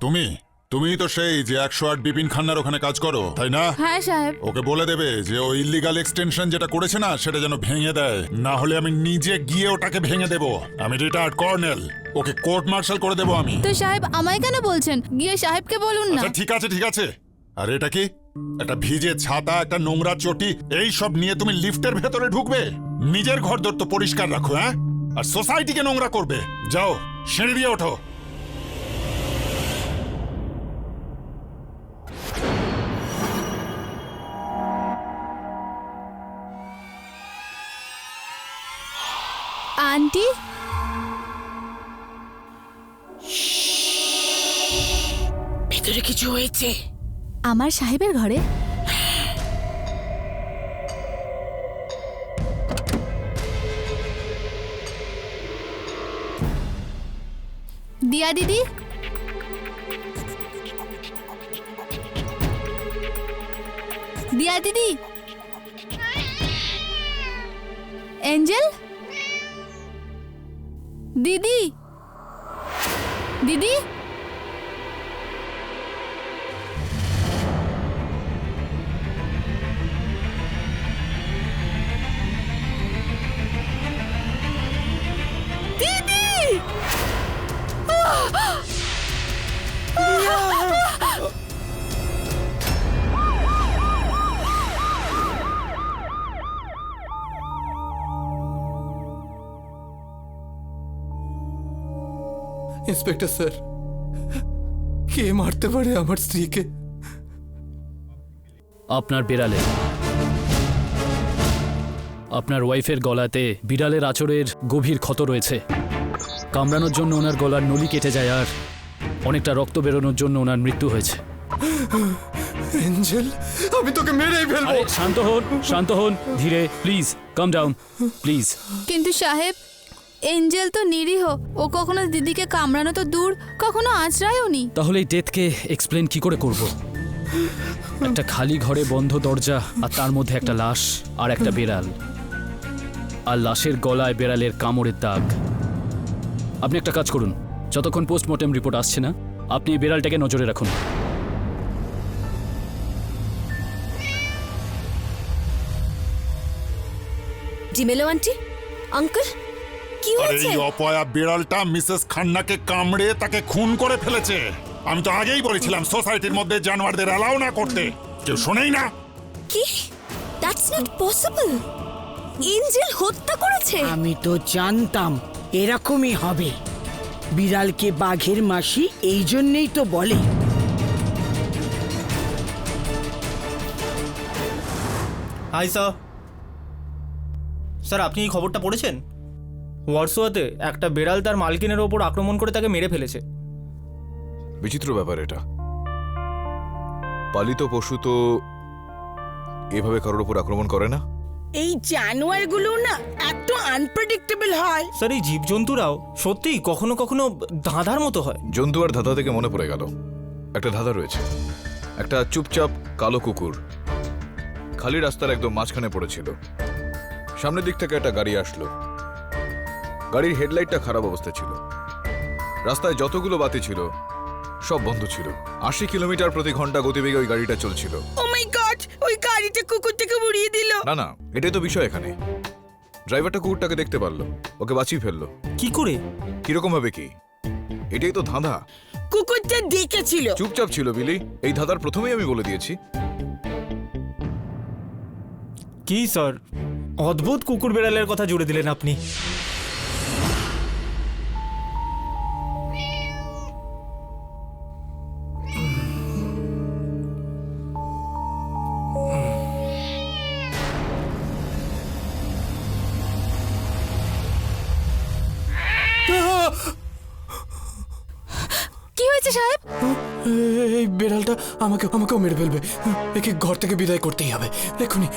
তুমি তুমিই তো সেই যে 108 বিপিন খান্নার ওখানে কাজ করো, তাই না? হ্যাঁ সাহেব। ওকে বলে দেবে যে ও ইল্লিগাল এক্সটেনশন যেটা করেছে না সেটা যেন ভেঙে দেয়, না হলে আমি নিজে গিয়ে ওটাকে ভেঙে দেব। আমি রিটায়ার্ড কর্নেল, ওকে কোর্ট মার্শাল করে দেব আমি। তো সাহেব আমায় কেন বলছেন? গিয়ে সাহেবকে বলুন না। আচ্ছা ঠিক আছে ঠিক আছে। আর এটা কি? একটা ভিজে ছাতা, একটা নোংরা চটি, এই সব নিয়ে তুমি লিফটের ভেতরে ঢুকবে? নিজের ঘরদোর তো পরিষ্কার রাখো, হ্যাঁ? আর সোসাইটিকে নোংরা করবে? যাও সিঁড়ি দিয়ে ওঠো। আন্টি, ভেতরে কিছু হয়েছে? আমার সাহেবের ঘরে? দিয়া দিদি, দিয়া দিদি, এঞ্জেল দিদি, দিদি, ইন্সপেক্টর স্যার, কে মারতে পারে আমার স্ত্রীকে? আপনার বিড়ালে, আপনার ওয়াইফের গলাতে বিড়ালের আঁচড়ের গভীর ক্ষত রয়েছে। কামড়ানোর জন্য ওনার গলার নলি কেটে যায় আর অনেকটা রক্ত বেরোনোর জন্য ওনার মৃত্যু হয়েছে। এঞ্জেল, আমি তোকে মেরেই ফেলবো। আরে, শান্ত হন ধীরে, প্লিজ কাম ডাউন প্লিজ। কিন্তু সাহেব, এঞ্জেল তো নিরীহ। ও কখনো দিদিকে কামড়ানো তো দূর, কখনো আঁচড়ায়ও নি। তাহলে এই ডেথকে এক্সপ্লেন কি করে করব? একটা খালি ঘরে বন্ধ দরজা, আর তার মধ্যে একটা লাশ আর একটা বিড়াল, আর লাশের গলায় বিড়ালের কামড়ের দাগ। আপনি একটা কাজ করুন, যতক্ষণ পোস্টমর্টেম রিপোর্ট আসছে না, আপনি এই বিড়ালটাকে নজরে রাখুন। জিমেলো আন্টি, আঙ্কেল, কি আরে হয়েছে? এই অপয়া বিড়ালটা মিসেস খান্নাকে কামড়ে তাকে খুন করে ফেলেছে। আমি তো আগেই বলেছিলাম সোসাইটির মধ্যে জানোয়ারদের অ্যালাউ না করতে, কেউ শোনেই না। কি? That's not possible. এঞ্জেল হত্যা করেছে? আমি তো জানতাম এরকমই হবে। বিড়ালকে বাঘের মাসি এই জন্যেই তো বলে। Hi sir. স্যার, আপনি এই খবরটা পড়েছেন? ওয়ার্সোয়াতে একটা বেড়াল তার মালকিনের ওপর আক্রমণ করে তাকে মেরে ফেলেছে। বিচিত্র ব্যাপার এটা। পালিত পশু তো এভাবে কারোর উপর আক্রমণ করে না। এই জানোয়ারগুলো না এত আনপ্রেডিক্টেবল হয়। স্যার, এই জীবজন্তুরাও সত্যিই কখনো কখনো ধাঁধার মতো হয়। জন্তু আর ধাঁধা থেকে মনে পড়ে গেল, একটা ধাঁধা রয়েছে। একটা চুপচাপ কালো কুকুর খালি রাস্তার একদম মাঝখানে পড়েছিল। সামনের দিক থেকে একটা গাড়ি আসলো। গাড়ির হেডলাইটটা খারাপ অবস্থা ছিল। রাস্তায় যতগুলো বাতি ছিল সব বন্ধ ছিল। 80 কিলোমিটার প্রতি ঘন্টা গতিবেগে ওই গাড়িটা চলছিল। ও মাই গড, ওই গাড়িটা কুকুরটাকে উড়িয়ে দিল। না না, এটাই তো বিষয় এখানে। ড্রাইভারটা কুকুরটাকে দেখতে পারলো, ওকে বাঁচিয়ে ফেললো। কি করে? কিরকম ভাবে কি? এটাই তো ধাঁধা। কুকুরটা দেখেছিল। চুপচাপ ছিল বিলি। এই ধাঁধার প্রথমেই আমি বলে দিয়েছি। কি স্যার, অদ্ভুত কুকুর বেড়ালের কথা জুড়ে দিলেন আপনি। কি হয়েছে সাহেব? এই বিড়ালটা আমাকেও মেরে ফেলবে। একে ঘর থেকে বিদায় করতেই হবে এক্ষুনি।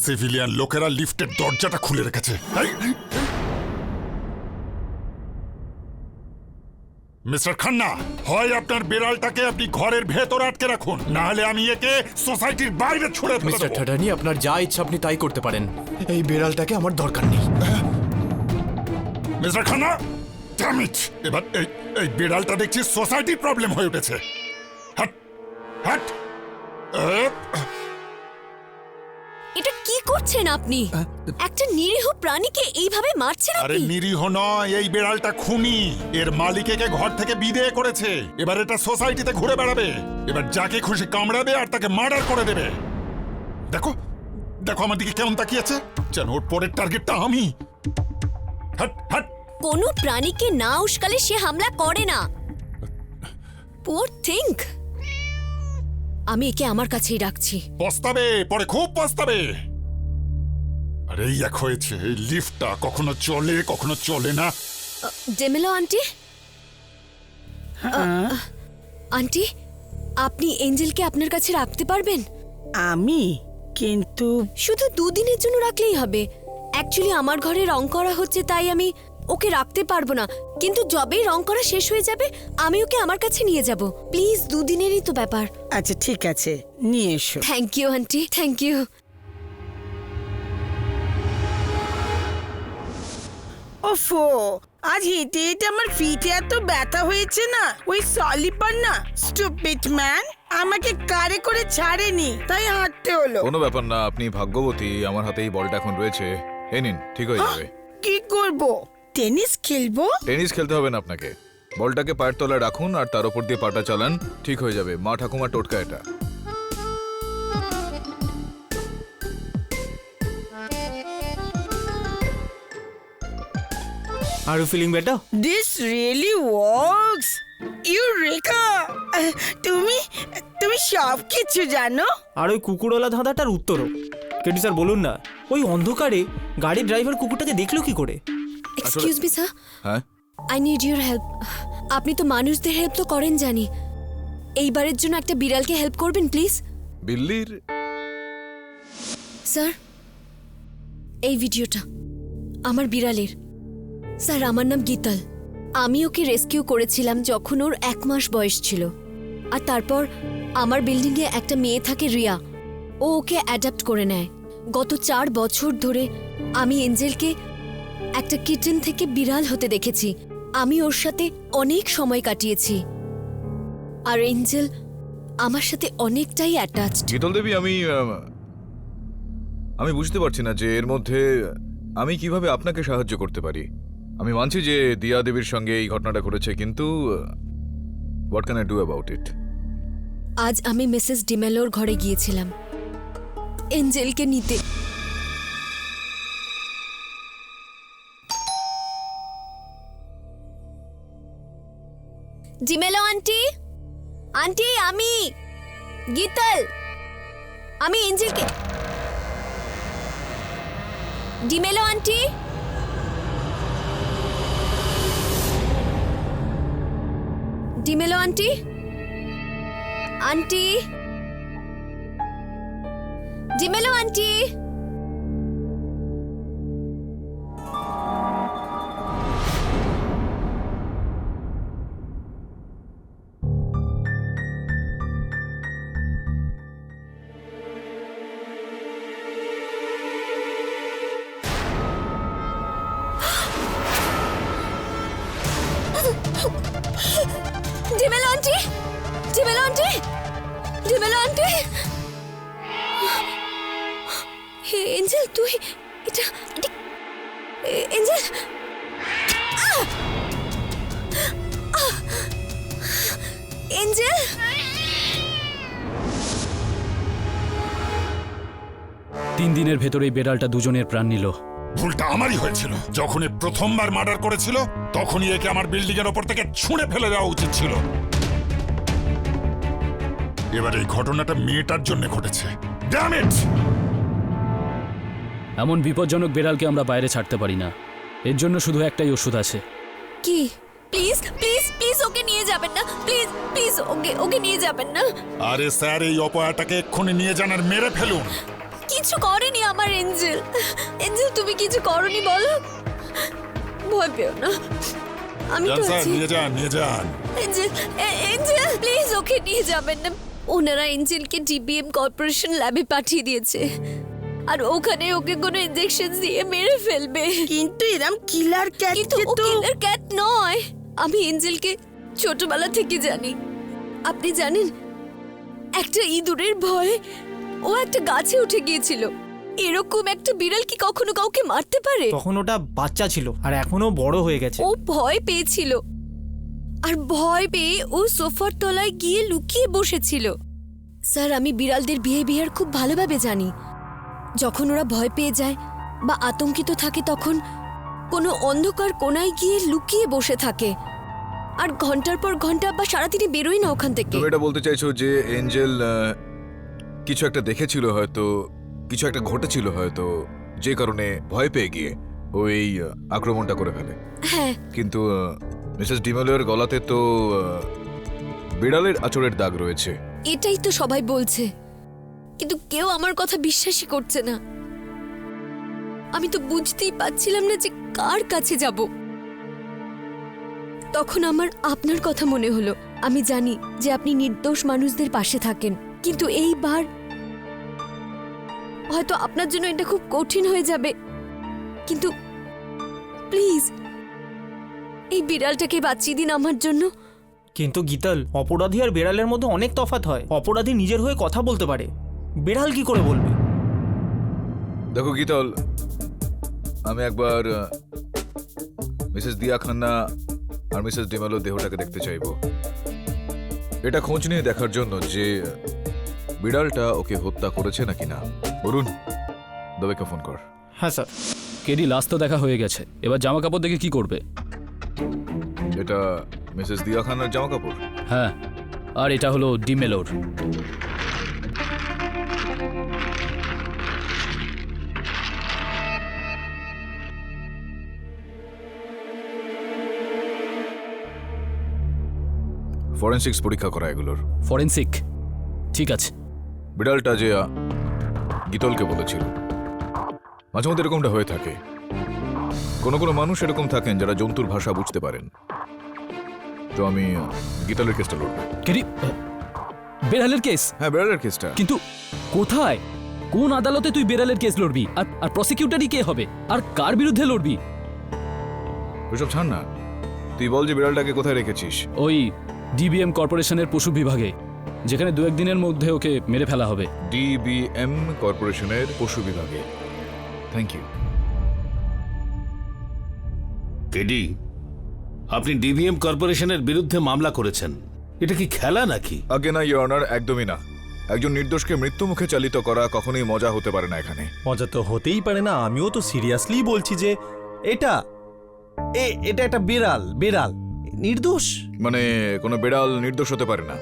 সিভিলিয়ান লোকেরা লিফটের দরজাটা খুলে রেখেছে। মিস্টার খান্না, হয় আপনার বিড়ালটাকে আপনি ঘরের ভেতর আটকে রাখুন, না হলে আমি একে সোসাইটির বাইরে ছুড়ে ফেলে মিস্টার দেবো। ঠাডানি, আপনার যা ইচ্ছা আপনি তাই করতে পারেন। এই বেড়ালটাকে আমার দরকার নেই। Mister Khanna, damn it! এবার এই বিড়ালটা দেখছি সোসাইটির প্রবলেম হয়ে উঠেছে। হাট হাট। এটা কি করছেন আপনি? একটা নিরীহ প্রাণীকে এইভাবে মারছেন আরে আপনি? নিরীহ নয়, এই বিড়ালটা খুনি। এর মালিকেকে ঘর থেকে বিদেয় করেছে। এবার এটা সোসাইটিতে ঘুরে বেড়াবে। এবার যাকে খুশি কামড়াবে আর তাকে মার্ডার করে দেবে। দেখো দেখো আমার দিকে কেমন তাকিয়েছে, যেন ওর পরের টার্গেটটা আমি। হাট হাট। কোনো প্রাণীকে না উস্কালে সে হামলা করে না। পোর থিংক। আমি একে আমার কাছেই রাখছি। পস্তাবে, পরে খুব পস্তাবে। আরে এই এক হয়েছে, এই লিফটটা কখনো চলে কখনো চলে না। ডেমেলো আন্টি, আন্টি, আপনি এঞ্জেলকে আপনার কাছে রাখতে পারবেন? আমি কিন্তু শুধু 2 দিনের জন্য রাখলেই হবে। অ্যাকচুয়ালি আমার ঘরে রং করা হচ্ছে, তাই আমি ওকে রাখতে পারবো না। কিন্তু যবেই রং করা শেষ হয়ে যাবে আমি ওকে আমার কাছে নিয়ে যাব। প্লিজ, 2 দিনেরই তো ব্যাপার। আচ্ছা ঠিক আছে, নিয়ে এসো। Thank you aunty, thank you. ওফো, আজ হেঁটে হেঁটে আমার ফিটে এত ব্যথা হয়েছে না, ওই সলিপার না, স্টুপিড ম্যান আমাকে কারে করে ছাড়েনি, তাই হাঁটতে হলো। কোনো ব্যাপার না, আপনি ভাগ্যবতী। আমার হাতে এই বলটা এখন রয়েছে। এই নিন, ঠিক হয়ে যাবে। কি করব? টেনিস খেলবো? টেনিস খেলতে হবে না আপনাকে। বলটাকে পায়ের তলায় রাখুন আর তার উপর দিয়ে পাটা চালান, ঠিক হয়ে যাবে। মা ঠাকুমা টোটকা এটা। Are you feeling better? This really works. Eureka! তুমি তুমি সব কিছু জানো। আর ওই কুকুরওয়ালা ধাঁধাটার উত্তরও। কেটি স্যার বলুন না, ওই অন্ধকারে গাড়ির ড্রাইভার কুকুরটাকে দেখলো কি করে? এক্সকিউজ মি স্যার, হ্যাঁ, আই নিড ইউর হেল্প। আপনি তো মানুষদের হেল্প তো করেন জানি। এইবারের জন্য একটা বিড়ালকে হেল্প করবেন প্লিজ। বিল্লির স্যার, এই ভিডিওটা আমার বিড়ালের। স্যার, আমার নাম গীতাল। আমি ওকে রেস্কিউ করেছিলাম যখন ওর 1 মাস বয়স ছিল। আর তারপর আমার বিল্ডিংয়ে একটা মেয়ে থাকে, রিয়া। ও ওকে অ্যাডাপ্ট করে নেয়। গত 4 বছর ধরে আমি এঞ্জেলকে একটা কিটেন থেকে বিড়াল হতে দেখেছি। আমি ওর সাথে অনেক সময় কাটিয়েছি। আর এঞ্জেল আমার সাথে অনেকটাই অ্যাটাচড। গীতল দেবী, আমি বুঝতে পারছি না যে এর মধ্যে আমি কিভাবে আপনাকে সাহায্য করতে পারি। আমি মানছি যে দিয়া দেবীর সঙ্গে এই ঘটনাটা ঘটেছে, কিন্তু what can I do about it? আজ আমি মিসেস ডিমেলোর ঘরে গিয়েছিলাম এঞ্জেলকে নিতে। ডিমেলো আন্টি, আন্টি, আমি গীতাল। আমি এঞ্জেলকে। D'Mello aunty, D'Mello aunty, aunty, D'Mello aunty. D'Mello aunty, D'Mello aunty, D'Mello aunty. Hey Angel, তুই এটা এঞ্জেল। এঞ্জেল, 3 দিনের ভেতরেই বেড়ালটা দুজনের প্রাণ নিল। ভুলটা আমারই হয়েছিল। যখন এ প্রথমবার মার্ডার করেছিল তখনই একে আমার বিল্ডিং এর ওপর থেকে ছুঁড়ে ফেলে দেওয়া উচিত ছিল। এবার এই ঘটনাটা মেয়েটার জন্য ঘটেছে। Damn it! এমন বিপজ্জনক বেড়ালকে আমরা বাইরে ছাড়তে পারি না। এর জন্য শুধু একটাই ওষুধ আছে। কি? প্লিজ প্লিজ প্লিজ ওকে নিয়ে যাবেন না। প্লিজ প্লিজ ওকে নিয়ে যাবেন না। আরে স্যার, এই অপয়াটাকে এক্ষুনি নিয়ে যান আর মেরে ফেলুন। কিছু করেনি আমার এঞ্জেল। এঞ্জেল, তুমি কিছু করনি বলো? ভয় পেও না। আমি তো স্যার আছি। নিয়ে যান নিয়ে যান। এঞ্জেল এঞ্জেল প্লিজ ওকে নিয়ে যাবেন না। ওনারা এঞ্জেলকে ডিবিএম কর্পোরেশন ল্যাবে পাঠিয়ে দিয়েছে আর ওখানে ওকে কোনো ইনজেকশন দিয়ে মেরে ফেলবে। কিন্তু এরম কিলার কিন্তু ক্যাটকে ও তো কিলার ক্যাট নয়। আমি এঞ্জেলকে ছোটবেলা থেকে জানি। আপনি জানেন একটা ইঁদুরের ভয়ে ও একটা গাছে উঠে গিয়েছিল। এরকম একটা বিড়াল কি কখনো কাউকে মারতে পারে? তখন ওটা বাচ্চা ছিল আর এখনো বড় হয়ে গেছে। ও ভয় পেয়েছিল আর ভয় পেয়ে ও সোফার তলায় গিয়ে লুকিয়ে বসেছিল। স্যার আমি বিড়ালদের বিহেভিয়ার খুব ভালোভাবে জানি। যখন ওরা ভয় পেয়ে যায় বা আতঙ্কিত থাকে তখন কোনো অন্ধকার কোণায় গিয়ে লুকিয়ে বসে থাকে আর ঘন্টার পর ঘন্টা বা সারাদিনে বেরোয় না ওখান থেকে। তুমি এটা বলতে চাইছো যে এঞ্জেল কিছু একটা দেখেছিল, হয়তো কিছু একটা ঘটেছিল, হয়তো যে কারণে ভয় পেয়ে গিয়ে ওই আক্রমণটা করে ফেলে। হ্যাঁ কিন্তু মিসেস ডিমেলোর গলাতে তো বিড়ালের আঁচড়ের দাগ রয়েছে। এটাই তো সবাই বলছে, কিন্তু কেউ আমার কথা বিশ্বাসই করছে না। আমি তো বুঝতেই পারছিলাম না যে কার কাছে যাব। তখন আমার আপনার কথা মনে হলো। আমি জানি যে আপনি নির্দোষ মানুষদের পাশে থাকেন, কিন্তু এইবার হয়তো আপনার জন্য এটা খুব কঠিন হয়ে যাবে। কিন্তু প্লিজ এই বিড়ালটাকে বাঁচিয়ে দিন আমার জন্য। কিন্তু গীতাল, অপরাধী আর বেড়ালের মধ্যে অনেক তফাৎ হয়। অপরাধী নিজের হয়ে কথা বলতে পারে, বেড়াল কি করে বলবে? দেখো গীতল, আমি একবার মিসেস দিয়া খান্না আর মিসেস ডিমেলোর দেহটাকে দেখতে চাইবো। এটা খোঁজ নিয়ে দেখার জন্য যে বিড়ালটা ওকে হত্যা করেছে নাকি না। বরুণ, দবেকে ফোন কর। হ্যাঁ স্যার। কেডি লাস্ট তো দেখা হয়ে গেছে, এবার জামা কাপড় দেখে কি করবে? এটা মিসেস দিয়া খান্নার জামা কাপড়। হ্যাঁ, আর এটা হলো ডিমেলোর। ফরেনসিক্স পরীক্ষা করা এগুলোর। ফরেনসিক? ঠিক আছে। বিড়ালটা যে গীতলকে বলেছিল, মাঝে মধ্যে এরকমটা হয়ে থাকে। কোনো কোনো মানুষ এরকম থাকেন যারা জন্তুর ভাষা বুঝতে পারেন। তো আমি গীতলের কেসটা লড়বো। KD, বেড়ালের case? হ্যাঁ, বিড়ালের কেসটা। কিন্তু কোথায়, কোন আদালতে তুই বেড়ালের কেস লড়বি? আর প্রসিকিউটরই কে হবে? আর কার বিরুদ্ধে লড়বি? ওইসব ছাড় না, তুই বল যে বিড়ালটাকে কোথায় রেখেছিস? ওই ডিবিএম কর্পোরেশনের পশু বিভাগে, যেখানে দু একদিনের মধ্যে ওকে মেরে ফেলা হবে। ডিবিএম কর্পোরেশনের পশু বিভাগে। Thank you. কেডি, আপনি ডিবিএম কর্পোরেশনের বিরুদ্ধে মামলা করেছেন, এটা কি খেলা নাকি? আগে না ইওর অনার, একদমই না। একজন নির্দোষকে মৃত্যু মুখে চালিত করা কখনোই মজা হতে পারে না এখানে। মজা তো হতেই পারে না। আমিও তো সিরিয়াসলি বলছি যে এটা এটা একটা বিড়াল নির্দোষ। মানে কোনো বিড়াল নির্দোষ হতে পারে না?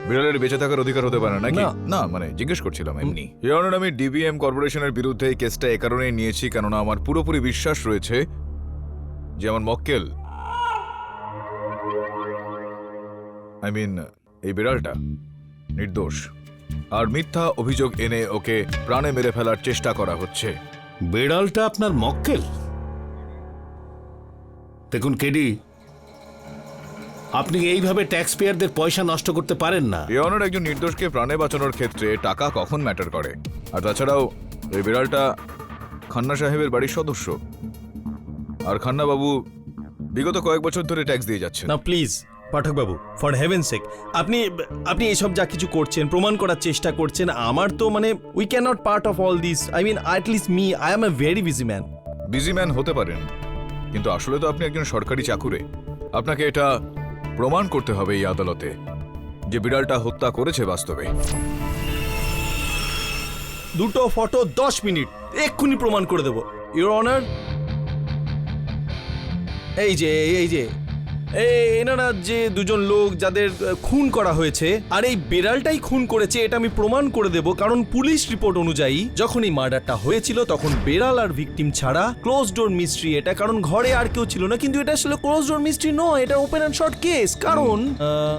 বিড়ালের বেঁচে থাকার অধিকার হতে পারে নাকি? না। না, মানে জিজ্ঞেস করছিলাম এমনি। ইওর অনার, আমি ডিবিএম কর্পোরেশনের বিরুদ্ধে এই কেসটা এ কারণেই নিয়েছি কেননা আমার পুরোপুরি বিশ্বাস রয়েছে যে আমার মক্কেল, এই বিড়ালটা নির্দোষ, আর মিথ্যা অভিযোগ এনে ওকে প্রাণে মেরে ফেলার চেষ্টা করা হচ্ছে। বেড়ালটা আপনার মক্কেল? দেখুন কেডি, আপনি এইভাবে ট্যাক্স পেয়ারদের পয়সা নষ্ট করতে পারেন না। ইওর অনার, একজন নির্দোষকে প্রাণে বাঁচানোর ক্ষেত্রে টাকা কখন ম্যাটার করে। আর তাছাড়াও এই বিড়ালটা খান্না সাহেবের বাড়ির সদস্য, আর খান্না বাবু বিগত কয়েক বছর ধরে ট্যাক্স দিয়ে যাচ্ছেন। না please Pathak Babu, for haven সেক, আপনি এইসব যা কিছু করছেন, প্রমাণ করার চেষ্টা করছেন, আমার তো মানে we can not part of all this. At least me, I M a very busy man. Busy man হতে পারেন, কিন্তু আসলে তো আপনি একজন সরকারি চাকুরে। আপনাকে এটা প্রমাণ করতে হবে এই আদালতে যে বিড়ালটা হত্যা করেছে বাস্তবে। দুটো ফটো 10 মিনিট, এক্ষুনি প্রমাণ করে দেবো ইওর অনার। এই যে এনারা যে দুজন লোক যাদের খুন করা হয়েছে, আর এই বেড়ালটাই খুন করেছে, এটা আমি প্রমাণ করে দেব। কারণ পুলিশ রিপোর্ট অনুযায়ী যখন এই মার্ডারটা হয়েছিল তখন বেড়াল আর ভিকটিম ছাড়া ক্লোজ ডোর মিস্ট্রি এটা, কারণ ঘরে আর কেউ ছিল না। কিন্তু এটা আসলে ক্লোজ ডোর মিস্ট্রি নয়, এটা ওপেন অ্যান্ড শর্ট কেস। কারণ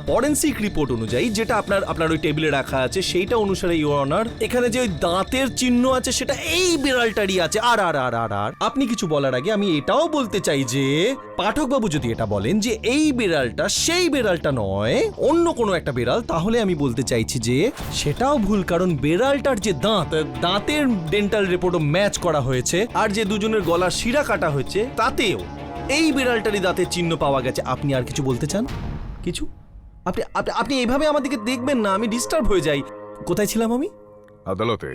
ফরেনসিক রিপোর্ট অনুযায়ী যেটা আপনার ওই টেবিলে রাখা আছে সেইটা অনুসারে ইওর অনার, এখানে যে ওই দাঁতের চিহ্ন আছে সেটা এই বিড়ালটারই আছে। আর আপনি কিছু বলার আগে আমি এটাও বলতে চাই যে পাঠকবাবু যদি এটা বলেন যে এই বিড়ালটা সেই বিড়ালটা নয়, অন্য কোনো একটা বিড়াল, তাহলে আমি বলতে চাইছি যে সেটাও ভুল, কারণ বিড়ালটার যে দাঁতের ডেন্টাল রিপোর্টও ম্যাচ করা হয়েছে, আর যে দুজনের গলার শিরা কাটা হয়েছে তাতেও এই বিড়ালটারই দাঁতের চিহ্ন পাওয়া গেছে। আপনি আর কিছু বলতে চান? কিছু? আপনি আপনি আপনি এইভাবে আমাদেরকে দেখবেন না, আমি ডিস্টার্ব হয়ে যাই। কোথায় ছিলাম আমি? আদালতে।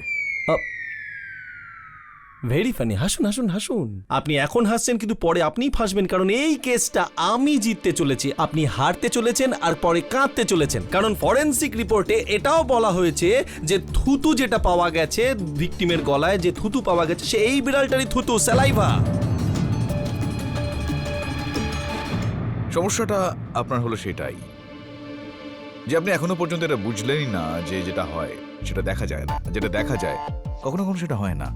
Very funny. হাসুন হাসুন হাসুন। আপনি এখন হাসছেন কিন্তু পরে আপনিই ফাঁসবেন, কারণ এই কেসটা আমি জিততে চলেছি, আপনি হারতে চলেছেন আর পরে কাঁদতে চলেছেন। কারণ ফরেনসিক রিপোর্টে এটাও বলা হয়েছে যে থুতু যেটা পাওয়া গেছে ভিকটিমের গলায়, যে থুতু পাওয়া গেছে সে এই বিড়ালটারই থুতু, স্যালাইভা। সমস্যাটা আপনার হলো সেটাই যে আপনি এখনো পর্যন্ত এটা বুঝলেনই না যে যেটা হয় সেটা দেখা যায় না, যেটা দেখা যায় কখনো কখনো সেটা হয় না।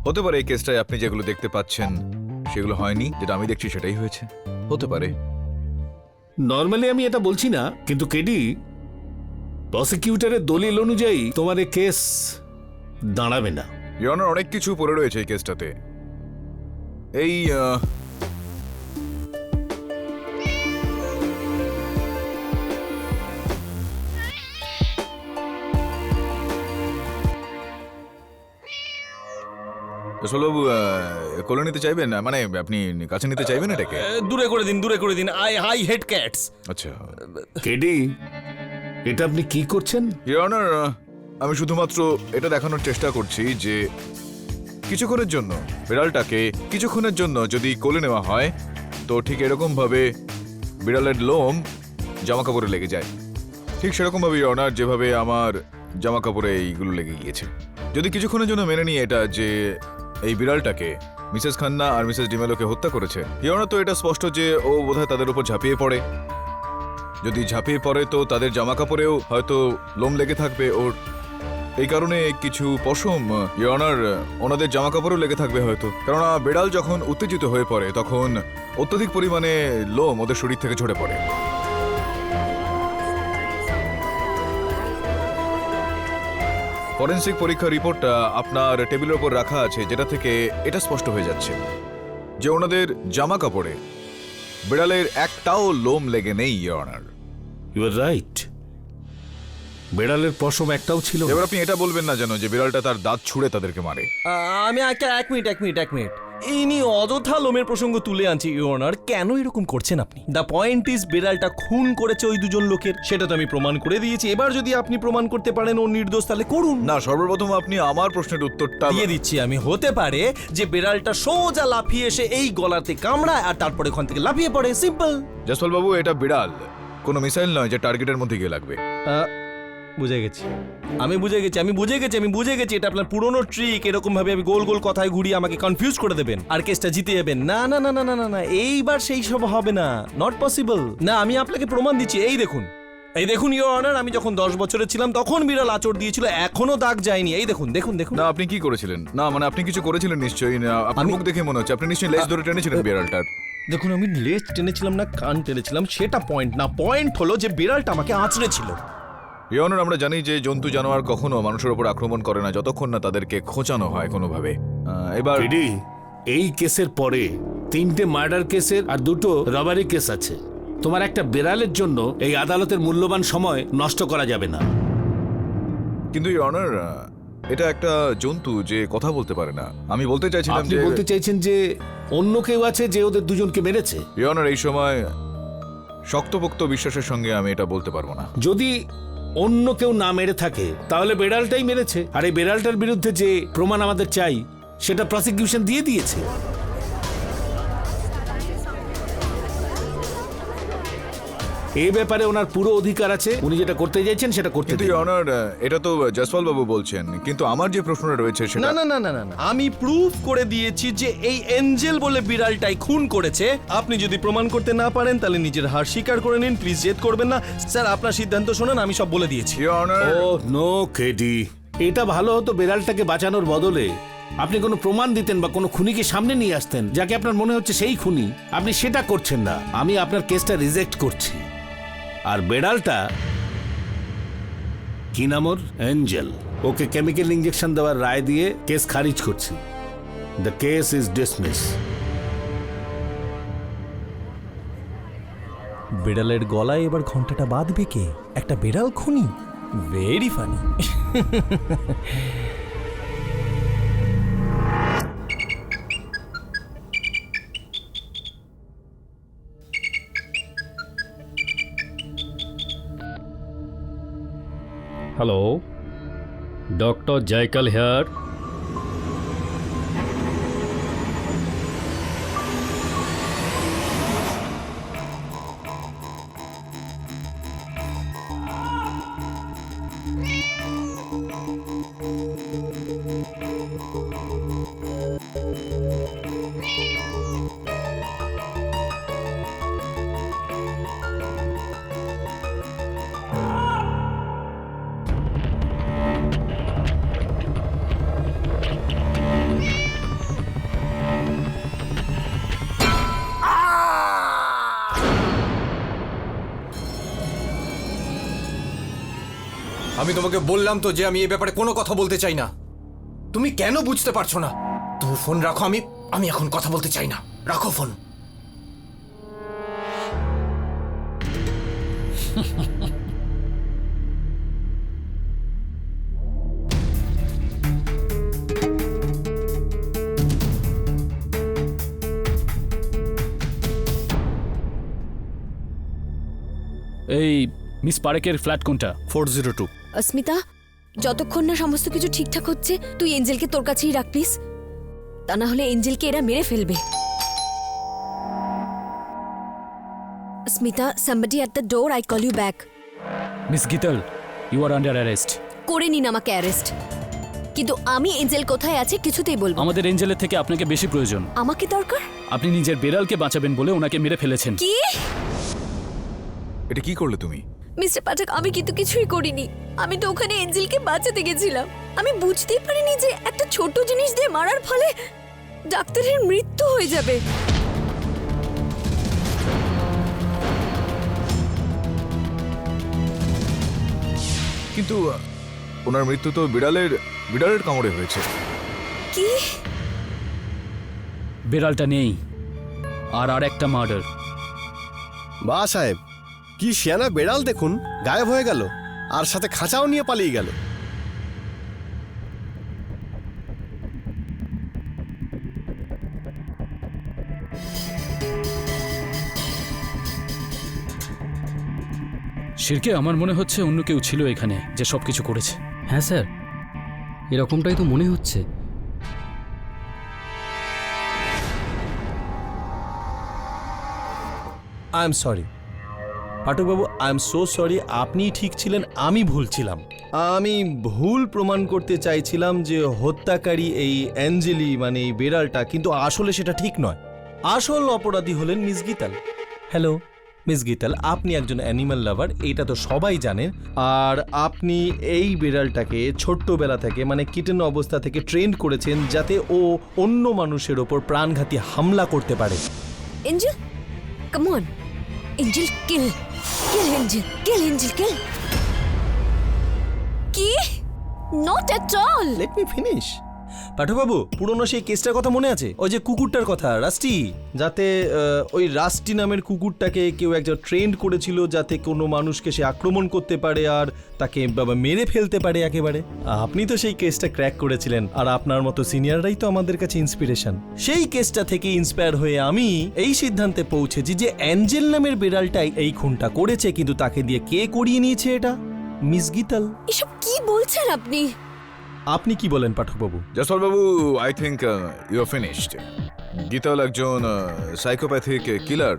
হতে পারে এই কেসটায় আপনি যেগুলো দেখতে পাচ্ছেন সেগুলো হয়নি, যেটা আমি দেখছি সেটাই হয়েছে, হতে পারে। নর্মালি আমি এটা বলছি না, কিন্তু কেডি, প্রসিকিউটরের দলিল অনুযায়ী তোমার এই কেস দাঁড়াবে না। ইওর অনার, অনেক কিছু পড়ে রয়েছে এই কেসটাতে। এই বাবু কোলে নিতে চাইবেন? মানে আপনি কাছে নিতে চাইবেন এটাকে? দূরে করে দিন, দূরে করে দিন। I hate cats. আচ্ছা কেডি, এটা আপনি কি করছেন? ইওর অনার, আমি শুধুমাত্র এটা দেখানোর চেষ্টা করছি যে কিছুক্ষণের জন্য বিড়ালটাকে কিছুক্ষণের জন্য যদি কোলে নেওয়া হয় তো ঠিক এরকম ভাবে বিড়ালের লোম জামা কাপড়ে লেগে যায়, ঠিক সেরকম ভাবে ইওর অনার যেভাবে আমার জামা কাপড়ে এইগুলো লেগে গিয়েছে। যদি কিছুক্ষণের জন্য মেনে নিই এটা যে এই বিড়ালটাকে মিসেস খান্না আর মিসেস ডিমেলোকে হত্যা করেছে, ইওর অনার, তো এটা স্পষ্ট যে ও বোধহয় তাদের উপর ঝাঁপিয়ে পড়ে। যদি ঝাঁপিয়ে পড়ে তো তাদের জামা কাপড়েও হয়তো লোম লেগে থাকবে ওর, এই কারণে কিছু পশম ইওর অনার ওনাদের জামা কাপড়ও লেগে থাকবে হয়তো, কেননা বিড়াল যখন উত্তেজিত হয়ে পড়ে তখন অত্যধিক পরিমাণে লোম ওদের শরীর থেকে ঝরে পড়ে। ফরেনসিক পরীক্ষা রিপোর্টটা আপনার টেবিলের উপর রাখা আছে, যেটা থেকে এটা স্পষ্ট হয়ে যাচ্ছে যে ওনাদের জামা কাপড়ে বিড়ালের একটাও লোম লেগে নেই your honour. You are right, বিড়ালের পশম একটাও ছিল না। এবার আপনি এটা বলবেন না যেন যে বিড়ালটা তার দাঁত ছুঁড়ে তাদেরকে মারে। আমি এক মিনিট ইনি অযথা লোমের প্রসঙ্গ তুলে আনছি ইওর অনার। কেন এরকম করছেন আপনি? দ্য পয়েন্ট ইজ বিড়ালটা খুন করেছে ওই দুজন লোকের, সেটা তো আমি প্রমাণ করে দিয়েছি। এবার যদি আপনি প্রমাণ করতে পারেন ও নির্দোষ তাহলে করুন। না, সর্বপ্রথম আপনি আমার প্রশ্নের উত্তরটা দিয়ে দিচ্ছি আমি। হতে পারে যে বিড়ালটা সোজা লাফিয়ে এসে এই গলাতে কামড়ায় আর তারপরে ওখান থেকে লাফিয়ে পড়ে, সিম্পল। জসপাল বাবু, এটা বিড়াল, কোনো মিসাইল নয় যে টার্গেটের মধ্যে গিয়ে লাগবে। বুঝে গেছি, আমি বুঝে গেছি এটা আপনার পুরনো ট্রিক। এরকম ভাবে আমি গোল গোল কথায় ঘুরিয়ে আমাকে কনফিউজ করে দেবেন আর কেসটা জিতে যাবেন। না না না না না না, এইবার সেই সব হবে না, নট পসিবল। না, আমি আপনাকে প্রমাণ দিচ্ছি। এই দেখুন ইওর অনার, আমি যখন 10 বছরের ছিলাম তখন বিড়াল আঁচড় দিয়েছিল, এখনো দাগ যায়নি। এই দেখুন। না, আপনি কি করেছিলেন? না মানে আপনি কিছু করেছিলেন নিশ্চয়ই। আপনার মুখ দেখে মনে হচ্ছে আপনি নিশ্চয়ই লেজ ধরে টেনেছিলেন বিড়ালটার। দেখুন, আমি লেজ টেনেছিলাম না কান টেনেছিলাম সেটা পয়েন্ট না, পয়েন্ট হলো যে বিড়ালটা আমাকে আঁচড়েছিল। ইওর অনার, আমরা জানি যে জন্তু জানোয়ার কখনো মানুষের উপর আক্রমণ করে না যতক্ষণ না তাদেরকে খোঁচানো হয় কোনোভাবে। এবার কেডি, এই কেসের পরে 3টে মার্ডার কেসের আর 2টো রবারি কেস আছে। তোমার একটা বিড়ালের জন্য এই আদালতের মূল্যবান সময় নষ্ট করা যাবে না। কিন্তু ইওর অনার, এটা একটা জন্তু যে কথা বলতে পারে না। আমি বলতে চাইছিলাম আপনি যে বলতে চাইছেন যে অন্য কেউ আছে যে ওদের দুজনকে মেরেছে? ইওর অনার, এই সময় শক্তপোক্ত বিশ্বাসের সঙ্গে আমি এটা বলতে পারবো না। যদি অন্য কেউ না মেরে থাকে তাহলে বেড়ালটাই মেরেছে, আর এই বেড়ালটার বিরুদ্ধে যে প্রমাণ আমাদের চাই সেটা প্রসিকিউশন দিয়ে দিয়েছে। এই ব্যাপারে ওনার পুরো অধিকার আছে, উনি যেটা করতে চাইছেন সেটা করতে কিন্তু দিন। ইওর অনার, এটা তো জসপাল বাবু বলছেন, কিন্তু আমার যে প্রশ্নটা রয়েছে না সেটা না না না না, আমি প্রুফ করে দিয়েছি যে এই এঞ্জেল বলে বিড়ালটাই খুন করেছে। আপনি যদি প্রমাণ করতে না পারেন তাহলে নিজের হার স্বীকার করে নিন, প্লিজ জেদ করবেন না। স্যার, আপনার সিদ্ধান্ত শোনান, আমি সব বলে দিয়েছি। Your honour, oh no KD, এটা ভালো হতো বেড়ালটাকে বাঁচানোর বদলে আপনি কোনো প্রমাণ দিতেন বা কোনো খুনিকে সামনে নিয়ে আসতেন যাকে আপনার মনে হচ্ছে সেই খুনি। আপনি সেটা করছেন না। আমি আপনার কেসটা রিজেক্ট করছি। আর বেড়ালটা কি নাম ওর? এঞ্জেল। ওকে কেমিক্যাল ইঞ্জেকশন দেওয়ার রায় দিয়ে কেস খারিজ করছি। The case is dismiss. বিড়ালের গলায় এবার ঘন্টাটা বাঁধবে কে? একটা বিড়াল খুনি? Very funny. Hello doctor Jekyll here. আমি তোমাকে বললাম তো যে আমি এই ব্যাপারে কোনো কথা বলতে চাই না। তুমি কেন বুঝতে পারছো না? তুমি ফোন রাখো, আমি এখন কথা বলতে চাই না। রাখো ফোন। এই মিস পারেকের ফ্ল্যাট কোনটা? 402। স্মিতা, যতক্ষণ না সমস্ত কিছু ঠিকঠাক হচ্ছে তুই এঞ্জেলকে তোর কাছেই রাখ প্লিজ। তা না হলে এঞ্জেলকে এরা মেরে ফেলবে। Smita, somebody at the door, I call you back. Miss Geetal, you are under arrest. করে নিন আমাকে অ্যারেস্ট, কিন্তু আমি এঞ্জেল কোথায় আছে কিছুতেই বলবো না। আমাদের এঞ্জেলের থেকে আপনাকে বেশি প্রয়োজন। আমাকে দরকার? আপনি নিজের বেড়ালকে বাঁচাবেন বলে ওনাকে মেরে ফেলেছেন। কি? এটা কি করলে তুমি? মিস্টার পাঠক, আমি কিন্তু কিছুই করিনি। আমি তো ওখানে এঞ্জেলকে বাঁচাতে গেছিলাম। আমি বুঝতেই পারিনি যে একটা ছোট জিনিস দিয়ে মারার ফলে ডাক্তারের মৃত্যু হয়ে যাবে। কিন্তু ওনার মৃত্যু তো বিড়ালের কামড়ে হয়েছে। কি? বেড়ালটা নেই, আর একটা মার্ডার। বা সাহেব, কি শিয়ানা বেড়াল দেখুন, গায়েব হয়ে গেল আর সাথে খাঁচাও নিয়ে পালিয়ে গেল। শিরকে, আমার মনে হচ্ছে অন্য কেউ ছিল এখানে যে সবকিছু করেছে। হ্যাঁ স্যার, এরকমটাই তো মনে হচ্ছে। আই এম সরি পাঠকবাবু, আই এম সো সরি। আপনি ঠিক ছিলেন, আমি ভুল ছিলাম। আমি ভুল প্রমাণ করতে চাইছিলাম যে হত্যাকারী এই অ্যাঞ্জেলি মানে এই বেড়ালটা, কিন্তু আসলে সেটা ঠিক নয়। আসল অপরাধী হলেন মিস গীতাল। হ্যালো মিস গীতাল, আপনি একজন অ্যানিমাল লাভার, এটা তো সবাই জানেন। আর আপনি এই বিড়ালটাকে ছোট্টবেলা থেকে মানে কিটেন অবস্থা থেকে ট্রেন করেছেন যাতে ও অন্য মানুষের ওপর প্রাণঘাতী হামলা করতে পারে। Angel, come on Angel, kill Angel, kill Angel, kill. কি? Not at all. Let me finish. পাঠকবাবু, পুরনো সেই কেসটার কথা মনে আছে? ওই যে কুকুরটার কথা, রাস্টি, যাতে ওই রাস্টি নামের কুকুরটাকে কেউ একজন ট্রেন্ড করেছিল যাতে কোনো মানুষকে সে আক্রমণ করতে পারে আর তাকে মেরে ফেলতে পারে একেবারে। আপনি তো সেই কেসটা ক্র্যাক করেছিলেন, আর আপনার মতো সিনিয়ররাই তো আমাদের কাছে ইন্সপিরেশন। সেই কেসটা থেকে ইন্সপায়ার হয়ে আমি এই সিদ্ধান্তে পৌঁছেছি যে অ্যাঞ্জেল নামের বিড়ালটাই এই খুনটা করেছে, কিন্তু তাকে দিয়ে কে করিয়ে নিয়েছে এটা? মিস গীতাল। এসব কি বলছেন আপনি? আপনি কি বলেন পাঠকবাবু? জসপাল বাবু, I think you are finished. Geetal একজন সাইকোপ্যাথিক কিলার,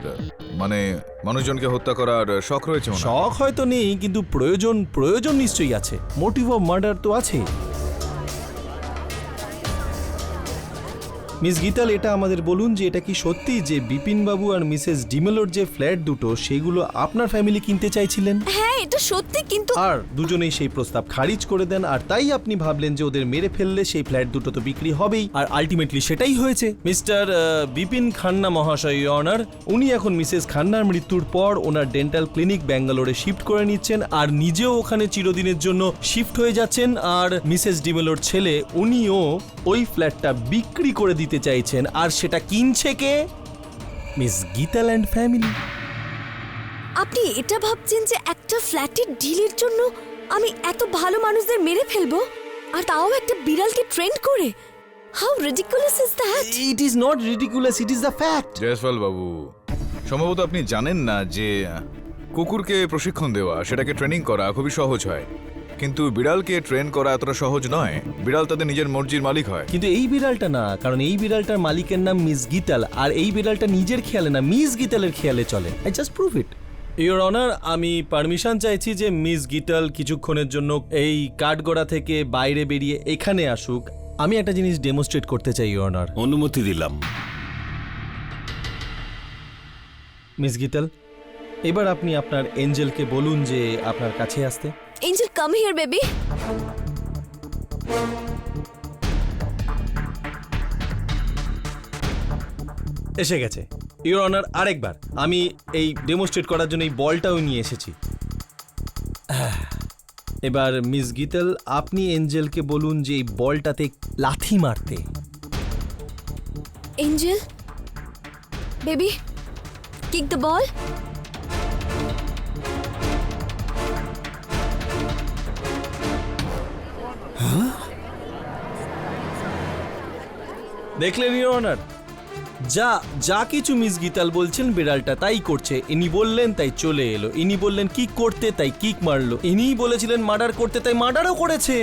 মানে মানুষজনকে হত্যা করার শখ রয়েছে। শখ হয়তো নেই, কিন্তু প্রয়োজন নিশ্চয়ই আছে। মোটিভ অফ মার্ডার তো আছে। মিস গীতাল, এটা আমাদের বলুন যে এটা কি সত্যি যে বিপিন বাবু আর মিসেস ডিমেলোর যে ফ্ল্যাট দুটো সেগুলো আপনার ফ্যামিলি কিনতে চাইছিলেন? হ্যাঁ, এটা সত্যি, কিন্তু আর দুজনেই সেই প্রস্তাব খারিজ করে দেন, আর তাই আপনি ভাবলেন যে ওদের মেরে ফেললে সেই ফ্ল্যাট দুটো তো বিক্রি হবেই, আর আলটিমেটলি সেটাই হয়েছে। মিস্টার বিপিন খান্না মহাশয় অনার, উনি এখন মিসেস খান্নার মৃত্যুর পর ওনার ডেন্টাল ক্লিনিক ব্যাঙ্গালোরে শিফট করে নিচ্ছেন, আর নিজেও ওখানে চিরদিনের জন্য শিফট হয়ে যাচ্ছেন। আর মিসেস ডিমেলোর ছেলে, উনিও ওই ফ্ল্যাটটা বিক্রি করে দিতে চাইছেন, আর সেটা কিনছে কে? Miss Geetal and family. আপনি এটা ভাবছেন যে একটা ফ্ল্যাটের ডিলের জন্য আমি এত ভালো মানুষদের মেরে ফেলবো, আর তাও একটা বিড়ালকে ট্রেন্ড করে? How ridiculous is that? It is not ridiculous, it is the fact. Jaiswal বাবু, সম্ভবত আপনি জানেন না যে কুকুরকে প্রশিক্ষণ দেওয়া, সেটাকে ট্রেনিং করা খুবই সহজ হয়, কিন্তু বিড়ালকে ট্রেন করা এতটা সহজ নয়। বিড়াল তাদের নিজের মর্জির মালিক হয়। কিন্তু এই বিড়ালটা না, কারণ এই বিড়ালটার মালিকের নাম মিস গীতাল, আর এই বিড়ালটা নিজের খেয়ালে না, মিস গীতালের খেয়ালে চলে। I just prove it. Your honour, আমি পারমিশন চাইছি যে মিস গীতাল কিছুক্ষণের জন্য এই কাঠগড়া থেকে বাইরে বেরিয়ে এখানে আসুক। আমি একটা জিনিস ডেমনস্ট্রেট করতে চাই ইওর অনার। অনুমতি দিলাম। মিস গীতাল, এবার আপনি আপনার এঞ্জেলকে বলুন যে আপনার কাছে আসতে। Angel, come here baby. এসে গেছে ইওর অনার। আরেকবার আমি এই ডেমনস্ট্রেট করার জন্য এই বলটাও নিয়ে এসেছি। এবার মিস গীতাল, আপনি এঞ্জেলকে বলুন যে এই বলটাতে লাথি মারতে। Angel baby, kick the ball. দেখলেন ইওর অনার, যা যা কিছু মিস গীতাল বলছেন বিড়ালটা তাই করছে। ইনি বললেন তাই চলে এলো, ইনি বললেন কিক করতে তাই কিক মারলো, ইনিই বলেছিলেন মার্ডার করতে তাই মার্ডারও করেছে।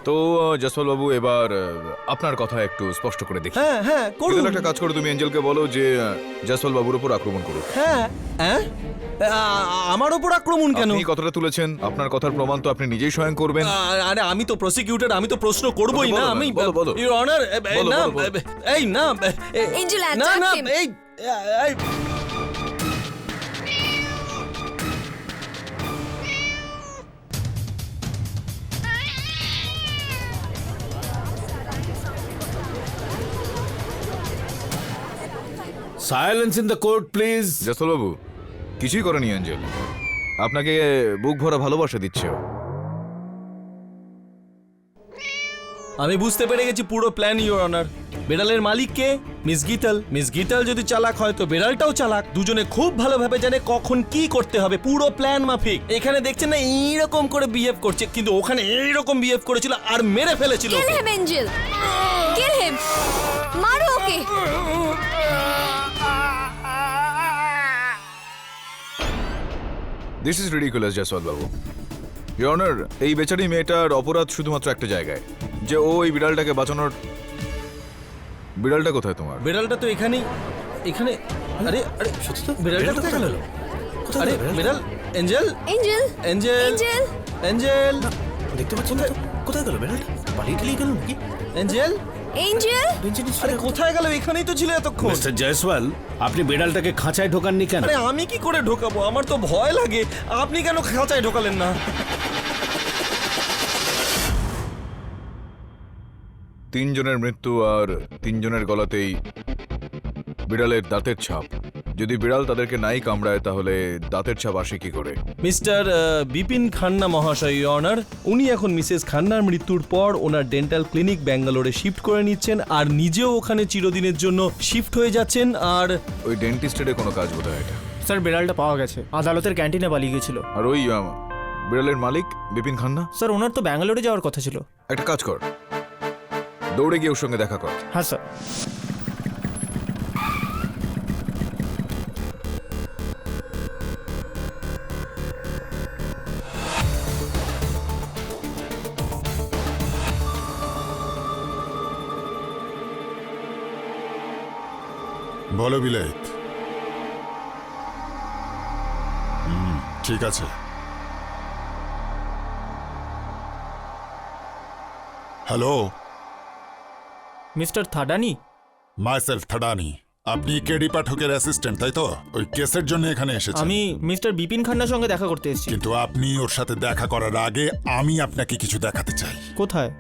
তো জয়সওয়াল বাবু, এবার আপনার কথা একটু স্পষ্ট করে দেখি। হ্যাঁ হ্যাঁ করুন। একটা কাজ করো, তুমি এঞ্জেলকে বলো যে জয়সওয়াল বাবুর উপর আক্রমণ করুক। হ্যাঁ হ্যাঁ, আমার ওপর আক্রমণ কেন? আপনি কথাটা তুলেছেন, আপনার কথার প্রমাণ তো আপনি নিজেই স্বয়ং করবেন। আরে আমি তো প্রসিকিউটর, আমি তো প্রশ্ন করবই না। আমি বলো। ইওর অনার, না এই না এঞ্জেল, না অ্যাটাক না হিম। এই silence in the court please. Jaiswal বাবু, কিছুই করেনি এঞ্জেল, আপনাকে বুক ভরা ভালোবাসা দিচ্ছে ও। আমি বুঝতে পেরে গেছি পুরো প্ল্যান ইওর অনার। বেড়ালের মালিক কে? মিস গীতাল। মিস গীতাল যদি চালাক হয় তো বেড়ালটাও চালাক। দুজনে খুব ভালোভাবে জানে কখন কি করতে হবে, পুরো প্ল্যান মাফিক। এখানে দেখছেন না এইরকম করে বিহেভ করছে, কিন্তু ওখানে এইরকম বিহেভ করেছিল আর মেরে ফেলেছিল। কিল হিম এঞ্জেল, কিল হিম, মারো ওকে। This is ridiculous Jaiswal Babu. Your honour, এই বেচারি মেয়েটার অপরাধ শুধুমাত্র একটা জায়গায়, যে ও এই বিড়ালটাকে বাঁচানোর। বিড়ালটা কোথায় তোমার? বিড়ালটা তো এখানেই, এখানে। আরে আরে সত্যি তো, বিড়ালটা কোথায় গেল? আরে বিড়াল, Angel, Angel, Angel, Angel, Angel, দেখতে পাচ্ছি না, কোথায় গেল বেড়ালটা? পালিয়ে টালিয়ে গেল নাকি? Angel, Angel. আরে কোথায় গেল? এখানেই তো ছিল এতক্ষণ। মিস্টার জয়সওয়াল, আপনি বেড়ালটাকে খাঁচায় ঢোকাননি কেন? আরে আমি কি করে ঢোকাবো? আমার তো ভয় লাগে। আপনি কেন খাঁচায় ঢোকালেন না? 3 জনের মৃত্যু আর 3 জনের গলাতেই বিড়ালের দাঁতের ছাপ। যদি বিড়াল তাদেরকে নাই কামড়ায় তাহলে দাঁতের ছাপ আসে কি করে? মিস্টার বিপিন খান্না মহাশয় অনার, উনি এখন মিসেস খান্নার মৃত্যুর পর ওনার ডেন্টাল ক্লিনিক ব্যাঙ্গালোরে শিফট করে নিচ্ছেন, আর নিজেও ওখানে চিরদিনের জন্য শিফট হয়ে যাচ্ছেন। আর ওই ডেন্টিস্টের কোনো কাজ বোধ হয় এটা। স্যার বেড়ালটা পাওয়া গেছে, আদালতের ক্যান্টিনে পালিয়ে গেছিল। আর ওই বিড়ালের মালিক বিপিন খান্না? স্যার ওনার তো ব্যাঙ্গালোরে যাওয়ার কথা ছিল। একটা কাজ কর, দৌড়ে গিয়ে ওর সঙ্গে দেখা কর। হ্যাঁ স্যার। বলো বিলাইত। ঠিক আছে। Hello, mister Thadani? Myself Thadani. আপনি কেডি পাঠকের অ্যাসিস্ট্যান্ট, তাই তো? ওই কেসের জন্য এখানে এসেছেন। আমি মিস্টার বিপিন খান্নার সঙ্গে দেখা করতে এসেছি। কিন্তু আপনি ওর সাথে দেখা করার আগে আমি আপনাকে কিছু দেখাতে চাই। কোথায়?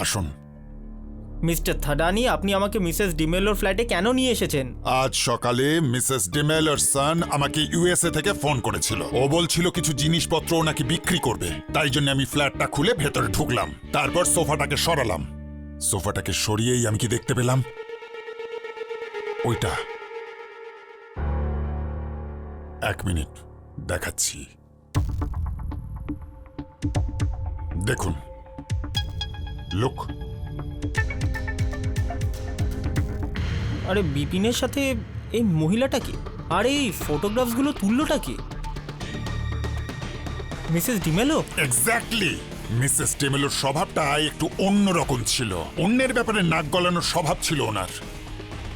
আসুন। মিস্টার থাডানি, আপনি আমাকে মিসেস ডিমেলোর ফ্ল্যাটে কেন নিয়ে এসেছেন? আজ সকালে মিসেস ডিমেলোর সন আমাকে ইউএসএ থেকে ফোন করেছিল। ও বলছিল কিছু জিনিসপত্র ও নাকি বিক্রি করবে, তাই জন্য আমি ফ্ল্যাটটা খুলে ভেতরে ঢুকলাম। তারপর সোফাটাকে সরালাম। সোফাটাকে সরিয়েই আমি কি দেখতে পেলাম? ওইটা এক মিনিট দেখাচ্ছি। দেখুন, লুক। আরে বিপিনের সাথে এই মহিলাটা কি? আর এই ফটোগ্রাফসগুলো তুললোটা কি? মিসেস ডিমেলো? এক্স্যাক্টলি। মিসেস টেমেলোর স্বভাবটা একটু অন্যরকম ছিল। অন্যের ব্যাপারে নাক গলানোর স্বভাব ছিল ওনার।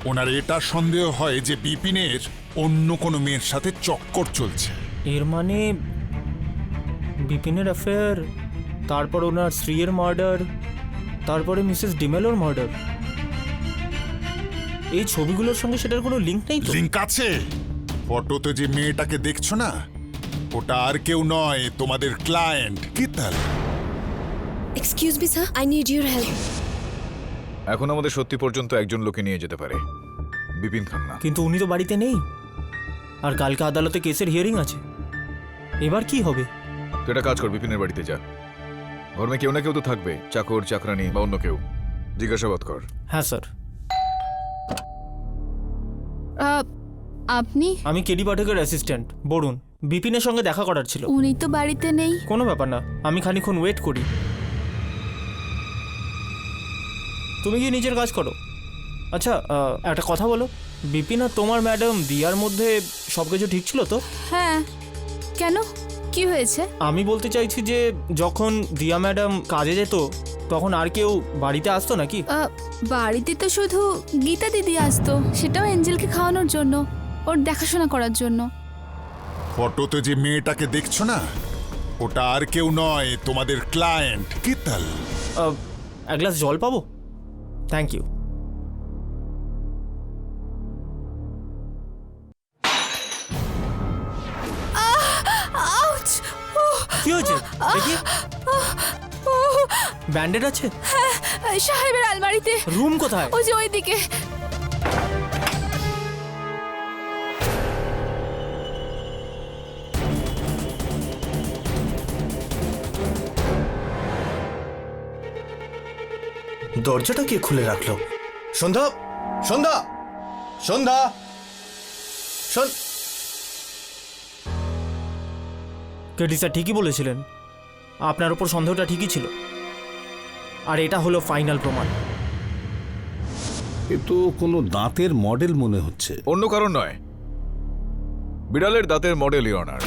ওনার এটা সন্দেহ হয় যে বিপিনের অন্য কোনো মেয়ের সাথে চক্কর চলছে। এর মানে বিপিনের অ্যাফেয়ার, তারপর ওনার স্ত্রীর মার্ডার, তারপরে মিসেস ডিমেলোর মার্ডার। এই ছবিগুলোর সঙ্গে সেটার কোনো লিঙ্ক নেই তো? লিঙ্ক আছে। ফটোতে যে মেয়েটাকে দেখছো না, ওটা আর কেউ নয়, তোমাদের client Geetal. Excuse me sir, I need your help. এখন আমাদের সত্যি পর্যন্ত একজন লোকে নিয়ে যেতে পারে, বিপিন খান্না। কিন্তু উনি তো বাড়িতে নেই, আর কালকে আদালতে কেসের হিয়ারিং আছে। এবার কি হবে? তো এটা কাজ কর, বিপিনের বাড়িতে যা। ঘরে কেউ না কেউ তো থাকবে, চাকর চাকরানি বা অন্য কেউ। জিজ্ঞাসাবাদ কর। হ্যাঁ স্যার। আপনি? আমি কেডি পাঠকের অ্যাসিস্ট্যান্ট বরুণ। বিপিনের সঙ্গে দেখা করার ছিল। উনি তো বাড়িতে নেই। কোনো ব্যাপার না, আমি খানিক্ষণ ওয়েট করি। তুমি কি নিজের কাজ করো? আচ্ছা, একটা কথা বলো, বিপিন আর তোমার ম্যাডাম দিয়ার মধ্যে সব কিছু ঠিক ছিল তো? হ্যাঁ, কেন, কি হয়েছে? আমি বলতে চাইছি যে যখন দিয়া ম্যাডাম কাজে যেত তখন আর কেউ বাড়িতে আসতো নাকি? বাড়িতে তো শুধু গীতা দিদি আসতো, সেটাও এঞ্জেলকে খাওয়ানোর জন্য, ওর দেখাশোনা করার জন্য। ফটোতে যে মেয়েটাকে দেখছো না, ওটা আর কেউ নয়, তোমাদের ক্লায়েন্ট গীতাল। এক গ্লাস জল পাবো? Thank you. কি হয়েছে দেখি? ব্যান্ডেড আছে? হ্যাঁ, সাহেবের আলমারিতে। রুম কোথায়? ওই যে ওইদিকে। দরজাটা কে খুলে রাখলো? সন্ধ্যা, সন্ধ্যা, সন্ধ্যা, কেডি স্যার ঠিকই বলেছিলেন, আপনার উপর সন্দেহটা ঠিকই ছিল। আর এটা হলো ফাইনাল প্রমাণ। এ তো কোনো দাঁতের মডেল মনে হচ্ছে। অন্য কারণ নয়, বিড়ালের দাঁতের মডেল ইওনার।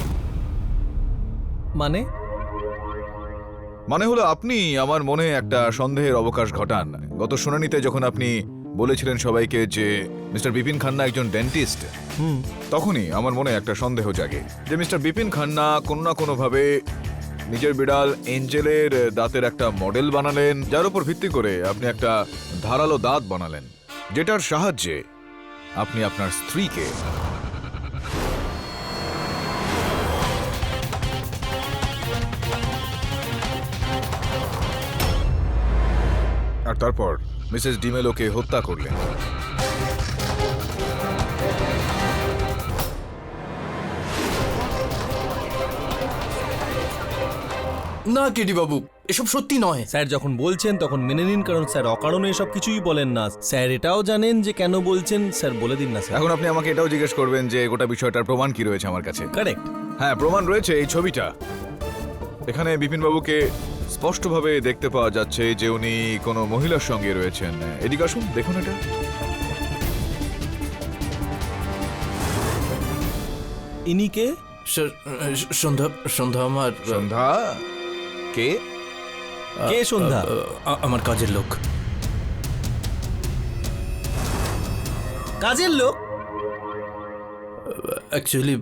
মানে হলো আপনি আমার মনে একটা সন্দেহের অবকাশ ঘটান। গত শুনানিতে যখন আপনি বলেছিলেন সবাইকে যে মিস্টার বিপিন খান্না একজন ডেন্টিস্ট, তখনই আমার মনে একটা সন্দেহ জাগে যে মিস্টার বিপিন খান্না কোনো না কোনোভাবে নিজের বিড়াল এঞ্জেলের দাঁতের একটা মডেল বানালেন, যার উপর ভিত্তি করে আপনি একটা ধারালো দাঁত বানালেন, যেটার সাহায্যে আপনি আপনার স্ত্রীকে আর তারপর মিসেস ডিমেলোকে হত্যা করলেন। না কেডি বাবু, এসব সত্যি নয়। স্যার যখন বলছেন তখন মেনে নিন, কারণ স্যার অকারণে এসব কিছুই বলেন না। স্যার এটাও জানেন যে কেন বলছেন, স্যার বলে দিন না স্যার। এখন আপনি আমাকে এটাও জিজ্ঞেস করবেন যে গোটা বিষয়টার প্রমাণ কি রয়েছে আমার কাছে। কারেক্ট। হ্যাঁ, প্রমাণ রয়েছে এই ছবিটা। এখানে বিপিনবাবুকে স্পষ্টভাবে দেখতে পাওয়া যাচ্ছে যে উনি কোনো মহিলার সঙ্গে রয়েছেন। এদিকে আসুন, দেখুন এটা। ইনি কে? সন্ধ্যা, সন্ধ্যা আমার সন্ধ্যা কে? কে সন্ধ্যা? আমার কাজের লোক। কাজের লোক? অ্যাকচুয়ালি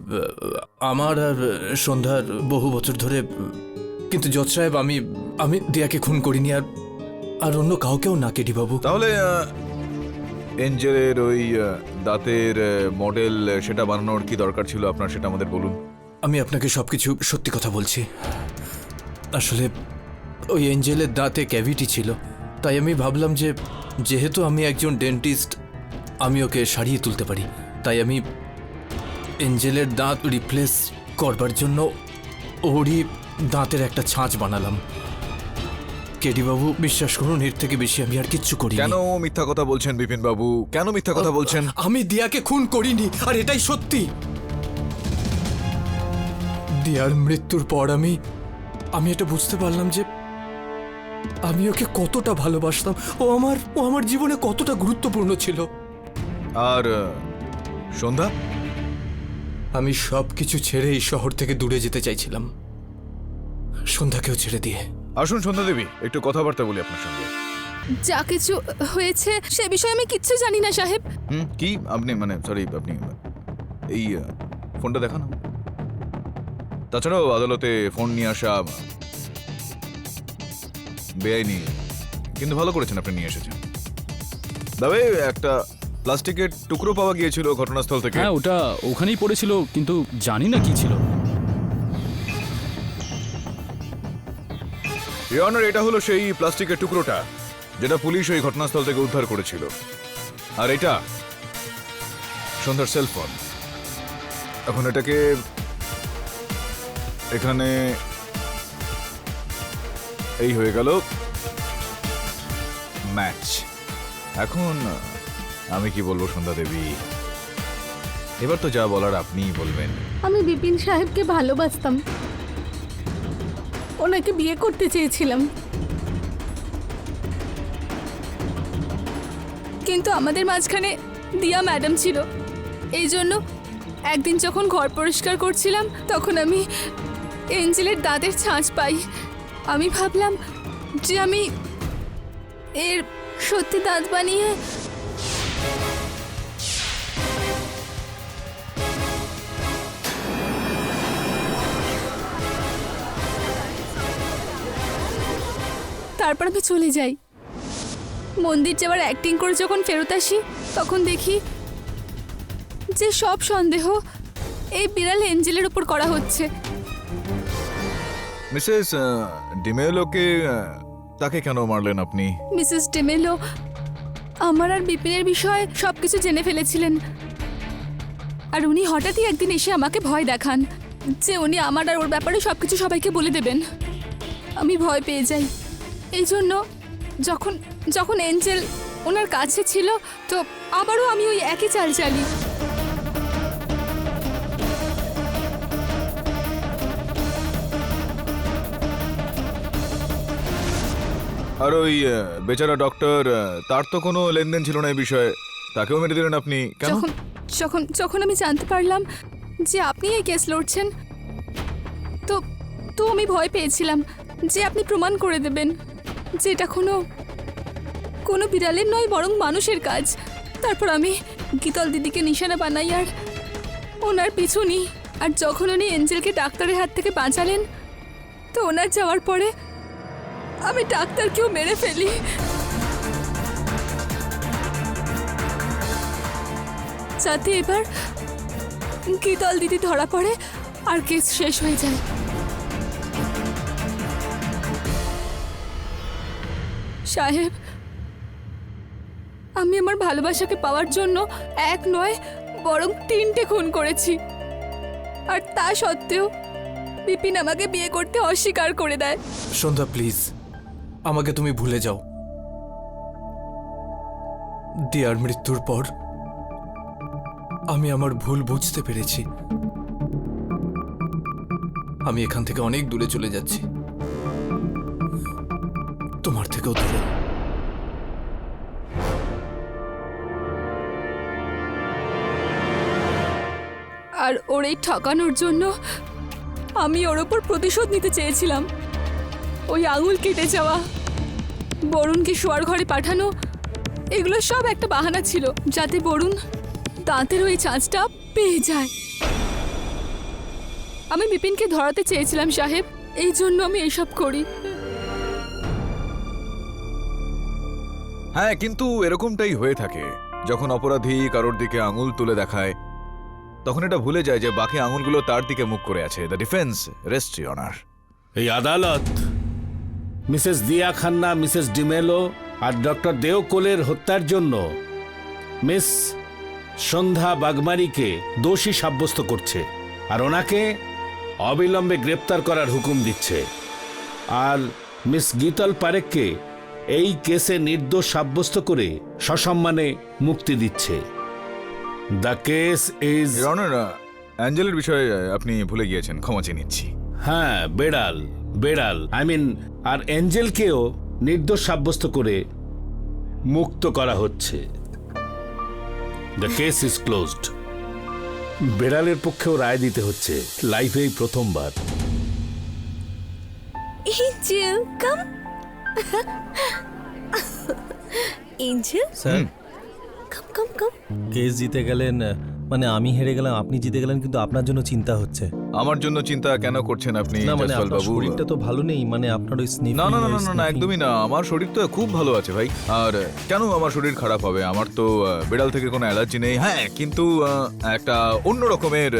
আমার আর সন্ধ্যার বহু বছর ধরে, কিন্তু জজ সাহেব আমি দিয়াকে খুন করিনি, আর অন্য কাউকেও না কেডি বাবু। তাহলে এঞ্জেলের ওই দাঁতের মডেল সেটা বানানোর কি দরকার ছিল আপনার, সেটা আমাদের বলুন। আমি আপনাকে সবকিছু সত্যি কথা বলছি। আসলে ওই এঞ্জেলের দাঁতে ক্যাভিটি ছিল, তাই আমি ভাবলাম যে যেহেতু আমি একজন ডেন্টিস্ট, আমি ওকে সারিয়ে তুলতে পারি। তাই আমি এঞ্জেলের দাঁত রিপ্লেস করবার জন্য ওরই দাঁতের একটা ছাঁচ বানালাম। কেডি বাবু, বিশ্বাস করুন, এর থেকে বেশি আমি আর কিচ্ছু করি। কেন মিথ্যা কথা বলছেন বিপিন বাবু? কেন মিথ্যা কথা বলছেন? আমি দিয়াকে খুন করিনি, আর এটাই সত্যি। দিয়ার মৃত্যুর পর আমি এটা বুঝতে পারলাম যে আমি ওকে কতটা ভালোবাসতাম। ও আমার জীবনে কতটা গুরুত্বপূর্ণ ছিল। আর সন্ধ্যা? আমি সব কিছু ছেড়ে এই শহর থেকে দূরে যেতে চাইছিলাম, সন্ধ্যাকেও ছেড়ে দিয়ে। আসুন সন্ধ্যা দেবী, একটু কথাবার্তা বলি আপনার সঙ্গে। যা কিছু হয়েছে সে বিষয়ে আমি কিচ্ছু জানি না সাহেব। কি আপনি মানে সরি আপনি এই ফোনটা দেখান। তাছাড়াও আদালতে ফোন নিয়ে আসা বেআইনি, কিন্তু ভালো করেছেন আপনি নিয়ে এসেছেন। তবে একটা প্লাস্টিকের টুকরো পাওয়া গিয়েছিল ঘটনাস্থল থেকে। হ্যাঁ, ওটা ওখানেই পড়েছিল, কিন্তু জানি না কি ছিল। ইওর অনার, এটা হলো সেই প্লাস্টিকের টুকরোটা যেটা পুলিশ ওই ঘটনাস্থল থেকে উদ্ধার করেছিল। আর এটা সন্ধ্যার সেলফোন। এখন এটাকে এখানে এই হয়ে গেল ম্যাচ। এখন আমি কি বলবো সন্ধ্যা দেবী, এবার তো যা বলার আপনিই বলবেন। আমি বিপিন সাহেবকে ভালোবাসতাম, ওনাকে বিয়ে করতে চেয়েছিলাম, কিন্তু আমাদের মাঝখানে দিয়া ম্যাডাম ছিল। এই জন্য একদিন যখন ঘর পরিষ্কার করছিলাম তখন আমি এঞ্জেলের দাঁতের ছাঁচ পাই। আমি ভাবলাম যে আমি এর সত্যি দাঁত বানিয়ে তারপর আমি চলে যাই। মন্দির যাওয়ার অ্যাক্টিং করে যখন ফেরত আসি তখন দেখি যে সব সন্দেহ এই বিড়াল এঞ্জেলের উপর করা হচ্ছে। মিসেস ডিমেলোকে তাকে কেন মারলেন আপনি? মিসেস ডেমেলো আমার আর বিপিনের বিষয়ে সবকিছু জেনে ফেলেছিলেন, আর উনি হঠাৎই একদিন এসে আমাকে ভয় দেখান যে উনি আমার আর ওর ব্যাপারে সবকিছু সবাইকে বলে দেবেন। আমি ভয় পেয়ে যাই। এই জন্য যখন যখন এঞ্জেল ওনার কাছে ছিল তো আবারও আমি ওই একই চাল চালি। আর ওই বেচারা ডক্টর, তার তো কোনো লেনদেন ছিল না এই বিষয়ে, তাকেও মেরে দিলেন আপনি কেন? যখন যখন যখন আমি জানতে পারলাম যে আপনি এই কেস লড়ছেন তো তো আমি ভয় পেয়েছিলাম যে আপনি প্রমাণ করে দেবেন যে এটা কোনো বিড়ালের নয় বরং মানুষের কাজ। তারপর আমি গীতল দিদিকে নিশানা বানাই আর ওনার পিছু নিই। আর যখন উনি এঞ্জেলকে ডাক্তারের হাত থেকে বাঁচালেন তো ওনার যাওয়ার পরে আমি ডাক্তারকেও মেরে ফেলি। যাতে এবার গীতল দিদি ধরা পড়ে আর কেস শেষ হয়ে যায়। সাহেব, আমি আমার ভালোবাসাকে পাওয়ার জন্য এক নয় বরং 3টে খুন করেছি, আর তা সত্ত্বেও বিপিন আমাকে বিয়ে করতে অস্বীকার করে দেয়। সন্ধ্যা প্লিজ, আমাকে তুমি ভুলে যাও। দিয়ার মৃত্যুর পর আমি আমার ভুল বুঝতে পেরেছি। আমি এখান থেকে অনেক দূরে চলে যাচ্ছি, তোমার থেকেও দূরে। আর ওর এই ঠকানোর জন্য আমি ওর ওপর প্রতিশোধ নিতে চেয়েছিলাম। ওই আঙুল কেটে যাওয়া, বরুণকে শোয়ার ঘরে পাঠানো, এগুলো সব একটা বাহানা ছিল যাতে বরুণ দাঁতের ওই ছাঁচটা পেয়ে যায়। আমি বিপিনকে ধরাতে চেয়েছিলাম সাহেব, এই জন্য আমি এইসব করি। হ্যাঁ, কিন্তু এরকমটাই হয়ে থাকে। যখন অপরাধী কারোর দিকে আঙুল তুলে দেখায় তখন এটা ভুলে যায় যে বাকি আঙুলগুলো তার দিকে মুখ করে আছে। The defence rest your honour. এই আদালত মিসেস দিয়া খান্না, মিসেস ডিমেলো আর ডক্টর দেওকোলের হত্যার জন্য মিস সন্ধ্যা বাগমারিকে দোষী সাব্যস্ত করছে আর ওনাকে অবিলম্বে গ্রেপ্তার করার হুকুম দিচ্ছে। আর মিস গীতল পারেখকে এই কেসে নির্দোষ সাব্যস্ত করে সসম্মানে মুক্তি দিচ্ছে। The case is your honour, অ্যাঞ্জেলের বিষয়ে আপনি ভুলে গিয়েছেন, ক্ষমা চেয়ে নিচ্ছি। হ্যাঁ, বেড়াল বেড়াল আর অ্যাঞ্জেলকেও নির্দোষ সাব্যস্ত করে মুক্ত করা হচ্ছে। The case is closed. বেড়ালের পক্ষেও রায় দিতে হচ্ছে, লাইফেই প্রথমবার। Angel come. Angel sir come come come. Case জিতে গেলেন, মানে আমি হেরে গেলাম, আপনি জিতে গেলেন, কিন্তু আপনার জন্য চিন্তা হচ্ছে। আমার জন্য চিন্তা কেন করছেন আপনি না মানে জয়সওয়াল আপনার বাবু? শরীরটা তো ভালো নেই, মানে আপনার ওই স্নিফিং। না না না না না, না একদমই না, আমার শরীর তো খুব ভালো আছে ভাই। আর কেন আমার শরীর খারাপ হবে? আমার তো বিড়াল থেকে কোনো অ্যালার্জি নেই। হ্যাঁ, কিন্তু একটা অন্য রকমের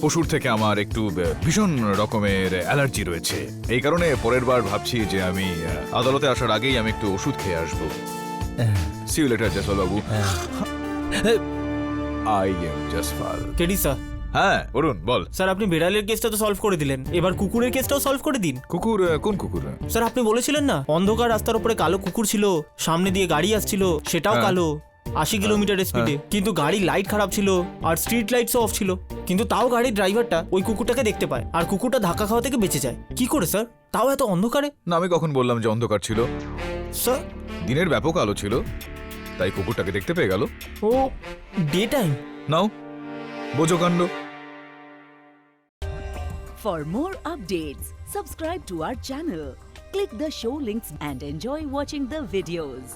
পশুর থেকে আমার একটু ভীষণ রকমের অ্যালার্জি রয়েছে। এই কারণে পরের বার ভাবছি যে আমি আদালতে আসার আগেই আমি একটু ওষুধ খেয়ে আসবো। সি ইউ লেটার জয়সওয়াল বাবু। I am Jaspal. KD sir. হ্যাঁ অরুণ বল। স্যার আপনি বেড়ালের কেসটা তো সলভ করে দিলেন, এবার কুকুরের কেসটাও সলভ করে দিন। কুকুর? কোন কুকুর? স্যার আপনি বলেছিলেন না অন্ধকার রাস্তার উপরে কালো কুকুর ছিল, সামনে দিয়ে গাড়ি আসছিল, সেটাও হ্যাঁ। কালো, 80 কিলোমিটার স্পিডে, কিন্তু গাড়ির লাইট খারাপ ছিল আর স্ট্রিট লাইটসও অফ ছিল, কিন্তু তাও গাড়ির ড্রাইভারটা ওই কুকুরটাকে দেখতে পায় আর কুকুরটা ধাক্কা খাওয়া থেকে বেঁচে যায়। কি করে স্যার, তাও এত অন্ধকারে? না, আমি কখন বললাম যে অন্ধকার ছিল? স্যার দিনের ব্যাপক আলো ছিল, তাই কুকুরটাকে দেখতে পেয়ে গেল। ও ডে টাইম। নাও বোঝো কাণ্ড। For more updates, subscribe to our channel, click the show links and enjoy watching the videos.